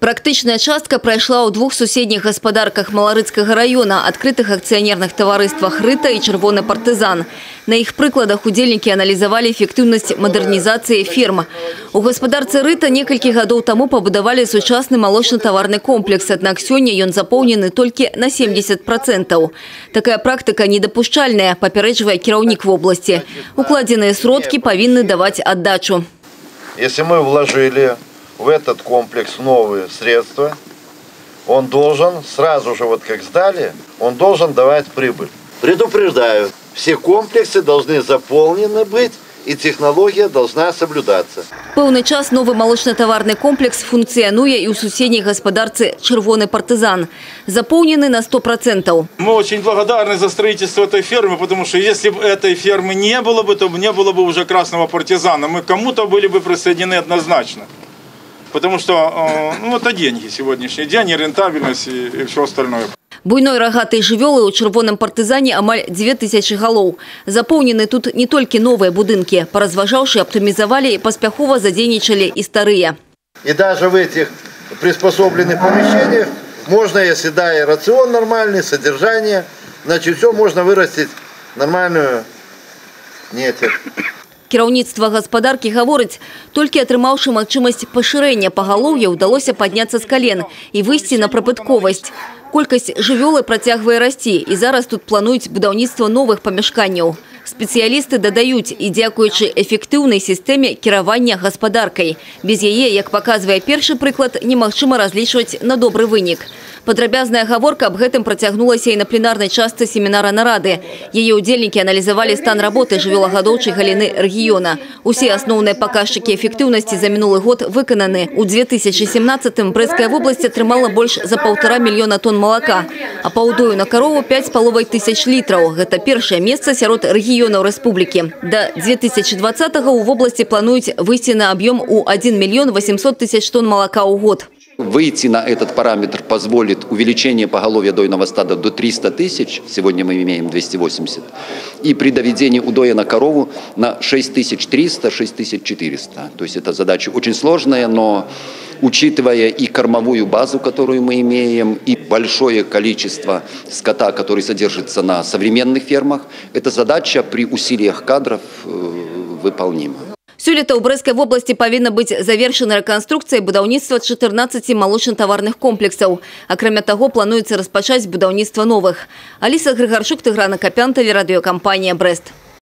Практычная частка прайшла ў двух суседніх гаспадарках Маларыцкага района, адкрытых акцыянерных таварыствах «Рыта» і «Чырвоны партызан». На іх прыкладах удзельнікі аналізавалі эфектыўнасць мадэрнізацыі ферм. У гаспадарцы «Рыта» некалькі гадоў таму пабудавалі сучасны малочна-таварны комплекс, аднак сёння ён запоўнены толькі на 70%. Такая практыка недапушчальная, папярэджвае кіраўнік вобласці. Укладзеныя сродкі павінны даваць аддачу. Если мы вложили в этот комплекс новые средства, он должен, сразу же вот как сдали, он должен давать прибыль. Предупреждаю, все комплексы должны заполнены быть, и технология должна соблюдаться. Пэўны час новый молочно-товарный комплекс функцыянуе і ў суседняй гаспадарцы «Чырвоны партызан». Заполнены на 100%. Мы очень благодарны за строительство этой фермы, потому что если бы этой фермы не было бы, то не было бы уже красного партизана. Мы кому-то были бы присоединены однозначно. Потому что это деньги сегодняшний день, и рентабельность, и все остальное. Буйной рогатой жывёлы ў «Чырвоным партызане» амаль 2000 галоў. Заполнены тут не только новые будынки. Поразважаўшы, оптимизовали и паспяхова задзейнічалі и старые. И даже в этих приспособленных помещениях можно, если да, и рацион нормальный, содержание, значит, все можно вырастить нормальную нетер. Кіраўніцтва гаспадаркі гаворыць, толькі атрымаўшы магчымасць пашырэння пагалоўя ўдалося падняцца з кален і выйсці на прыбытковасць. Колькасць жывёлы працягвае расці, і зараз тут плануюць будаўніцтва новых памяшканняў. Спецыялісты дадаюць, і дзякуючы эфектыўнай сістэме кіравання гаспадаркай. Без яе, як паказвае першы прыклад, немагчыма разлічваць на добры вынік. Падрабязная гаворка аб гэтым працягнулася і на пленарнай частцы семінара нарады. Яе ўдзельнікі аналізавалі стан работы жывёлагадоўчай галіны рэгіёна. Усе асноўныя паказчыкі эфектыўнасці за мінулы год выкананы. У 2017-м Брэсцкая вобласць атрымала больш за 1,5 мільёна тонн малака, а па ўдою на карову 5,5 тысяч літраў. Гэта першае месца сярод рэгіёнаў рэспублікі. Да 2020-го у вобласці плануюць выйсці на аб'ём у 1 мільён 800 тысяч тонн малака ў год. Выйти на этот параметр позволит увеличение поголовья дойного стада до 300 тысяч, сегодня мы имеем 280, и при доведении удоя на корову на 6300-6400. То есть это задача очень сложная, но учитывая и кормовую базу, которую мы имеем, и большое количество скота, который содержится на современных фермах, эта задача при усилиях кадров выполнима. Сёлета ў Брэсцкай вобласці павінна быць завершана рэканструкцыя будаўніцтва 14 малочна-таварных комплексаў. Акрамя таго, плануецца распачаць будаўніцтва новых. Аліса Грыгарчук, Тыгран Акапян, тэлерадыёкампанія «Брэст».